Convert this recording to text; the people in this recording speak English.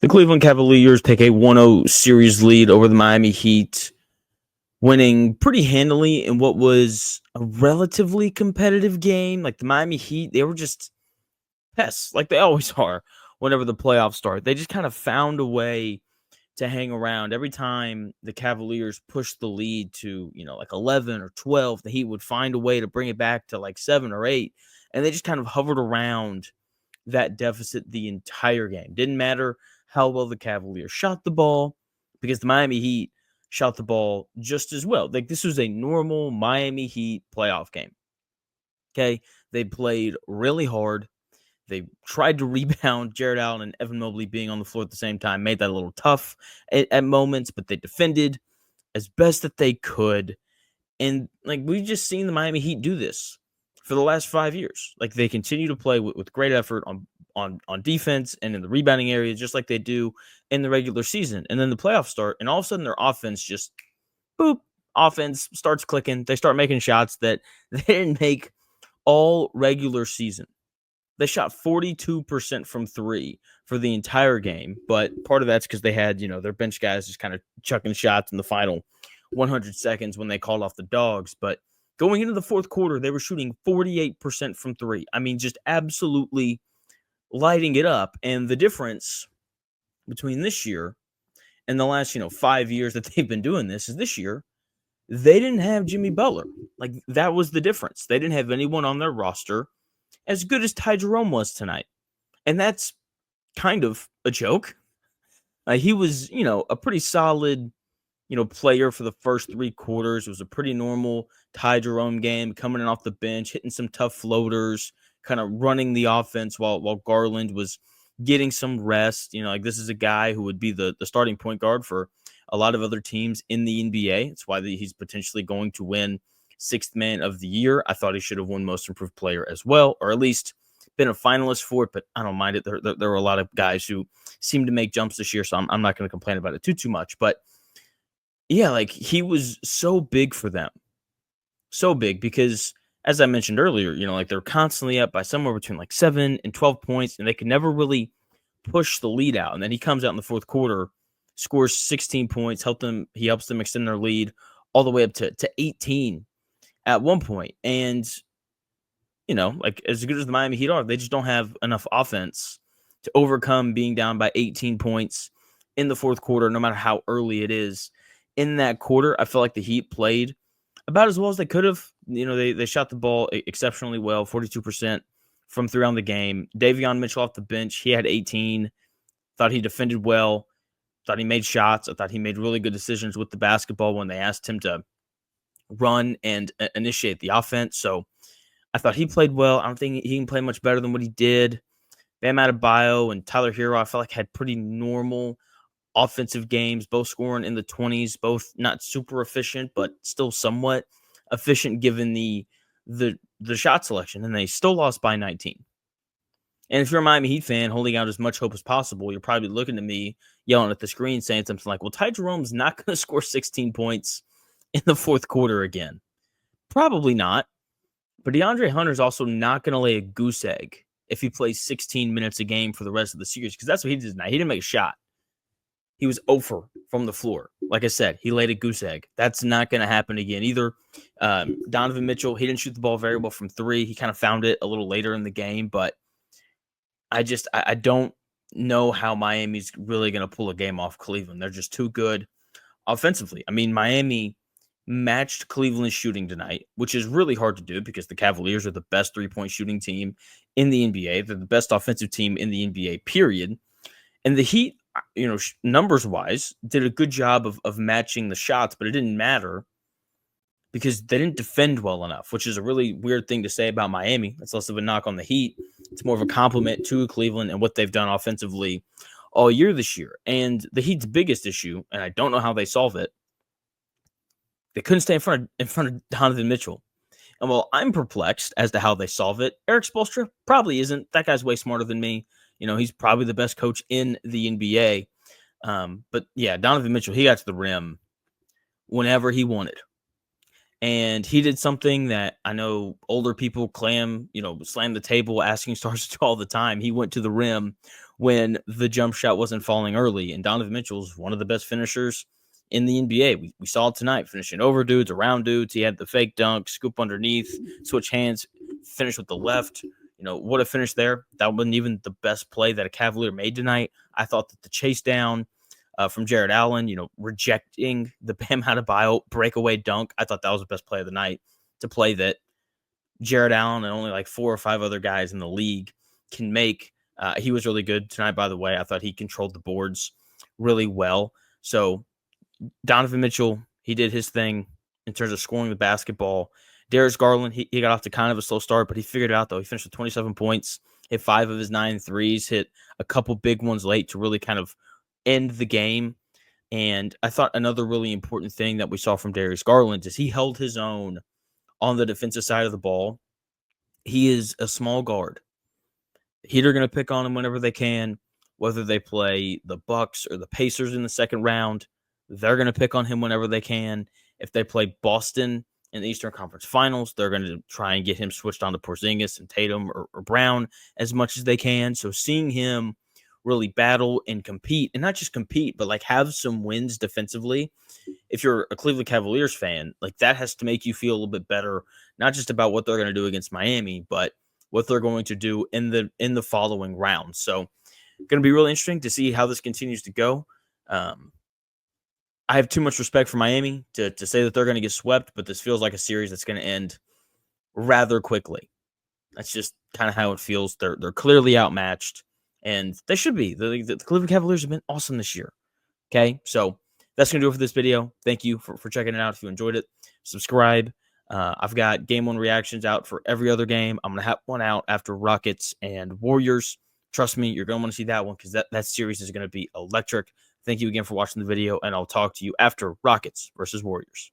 The Cleveland Cavaliers take a 1-0 series lead over the Miami Heat, winning pretty handily in what was a relatively competitive game. Like the Miami Heat, they were just pests, like they always are whenever the playoffs start. They just kind of found a way to hang around. Every time the Cavaliers pushed the lead to, like 11 or 12, the Heat would find a way to bring it back to like 7 or 8. And they just kind of hovered around that deficit the entire game. Didn't matter how well the Cavaliers shot the ball, because the Miami Heat shot the ball just as well. Like this was a normal Miami Heat playoff game. Okay. They played really hard. They tried to rebound. Jared Allen and Evan Mobley being on the floor at the same time made that a little tough at moments, but they defended as best that they could. And like we've just seen the Miami Heat do this for the last 5 years. Like they continue to play with great effort on defense and in the rebounding area, just like they do in the regular season. And then the playoffs start, and all of a sudden their offense just boop, offense starts clicking. They start making shots that they didn't make all regular season. They shot 42% from three for the entire game, but part of that's because they had, their bench guys just kind of chucking shots in the final 100 seconds when they called off the dogs. But going into the fourth quarter, they were shooting 48% from three. I mean, just absolutely lighting it up. And the difference between this year and the last, 5 years that they've been doing this is this year, they didn't have Jimmy Butler. Like that was the difference. They didn't have anyone on their roster as good as Ty Jerome was tonight. And that's kind of a joke. He was, a pretty solid, player for the first 3 quarters. It was a pretty normal Ty Jerome game, coming in off the bench, hitting some tough floaters, kind of running the offense while Garland was getting some rest. Like this is a guy who would be the starting point guard for a lot of other teams in the NBA. It's why he's potentially going to win 6th man of the year. I thought he should have won most improved player as well, or at least been a finalist for it, but I don't mind it. There were a lot of guys who seem to make jumps this year, so I'm not going to complain about it too much. But yeah, like he was so big for them. So big because, as I mentioned earlier, like they're constantly up by somewhere between like 7 and 12 points, and they could never really push the lead out. And then he comes out in the fourth quarter, scores 16 points, he helps them extend their lead all the way up to 18 at one point. And, like as good as the Miami Heat are, they just don't have enough offense to overcome being down by 18 points in the fourth quarter, no matter how early it is. In that quarter, I felt like the Heat played about as well as they could have. They shot the ball exceptionally well, 42% from throughout the game. Davion Mitchell off the bench, he had 18. Thought he defended well. Thought he made shots. I thought he made really good decisions with the basketball when they asked him to run and initiate the offense. So I thought he played well. I don't think he can play much better than what he did. Bam Adebayo and Tyler Hero, I felt like had pretty normal offensive games, both scoring in the 20s, both not super efficient, but still somewhat efficient given the shot selection. And they still lost by 19. And if you're a Miami Heat fan holding out as much hope as possible, you're probably looking at me yelling at the screen saying something like, well, Ty Jerome's not going to score 16 points in the fourth quarter again. Probably not. But DeAndre Hunter's also not going to lay a goose egg if he plays 16 minutes a game for the rest of the series, because that's what he did tonight. He didn't make a shot. He was 0 from the floor. Like I said, he laid a goose egg. That's not going to happen again either. Donovan Mitchell, he didn't shoot the ball very well from 3. He kind of found it a little later in the game, but I don't know how Miami's really going to pull a game off Cleveland. They're just too good offensively. I mean, Miami matched Cleveland's shooting tonight, which is really hard to do because the Cavaliers are the best 3-point shooting team in the NBA. They're the best offensive team in the NBA, period. And the Heat, numbers-wise, did a good job of matching the shots, but it didn't matter because they didn't defend well enough, which is a really weird thing to say about Miami. That's less of a knock on the Heat. It's more of a compliment to Cleveland and what they've done offensively all year this year. And the Heat's biggest issue, and I don't know how they solve it, they couldn't stay in front of Donovan Mitchell. And while I'm perplexed as to how they solve it, Eric Spoelstra probably isn't. That guy's way smarter than me. He's probably the best coach in the NBA. But yeah, Donovan Mitchell, he got to the rim whenever he wanted. And he did something that I know older people slam the table asking stars to do all the time. He went to the rim when the jump shot wasn't falling early. And Donovan Mitchell's one of the best finishers in the NBA. We saw it tonight, finishing over dudes, around dudes. He had the fake dunk, scoop underneath, switch hands, finish with the left. What a finish there. That wasn't even the best play that a Cavalier made tonight. I thought that the chase down from Jared Allen, rejecting the Bam Adebayo breakaway dunk. I thought that was the best play of the night. To play that Jared Allen and only like 4 or 5 other guys in the league can make. He was really good tonight, by the way. I thought he controlled the boards really well. So Donovan Mitchell, he did his thing in terms of scoring the basketball. Darius Garland, he got off to kind of a slow start, but he figured it out, though. He finished with 27 points, hit 5 of his 9 threes, hit a couple big ones late to really kind of end the game. And I thought another really important thing that we saw from Darius Garland is he held his own on the defensive side of the ball. He is a small guard. The Heat are going to pick on him whenever they can, whether they play the Bucks or the Pacers in the second round. They're going to pick on him whenever they can. If they play Boston in the Eastern Conference Finals, they're going to try and get him switched on to Porzingis and Tatum or Brown as much as they can. So seeing him really battle and compete, and not just compete, but like have some wins defensively. If you're a Cleveland Cavaliers fan, like that has to make you feel a little bit better, not just about what they're going to do against Miami, but what they're going to do in the following round. So going to be really interesting to see how this continues to go. I have too much respect for Miami to say that they're going to get swept, but this feels like a series that's going to end rather quickly. That's just kind of how it feels. They're clearly outmatched, and they should be. The Cleveland Cavaliers have been awesome this year. Okay, so that's going to do it for this video. Thank you for checking it out. If you enjoyed it, subscribe. I've got Game 1 reactions out for every other game. I'm going to have one out after Rockets and Warriors. Trust me, you're going to want to see that one because that series is going to be electric. Thank you again for watching the video, and I'll talk to you after Rockets versus Warriors.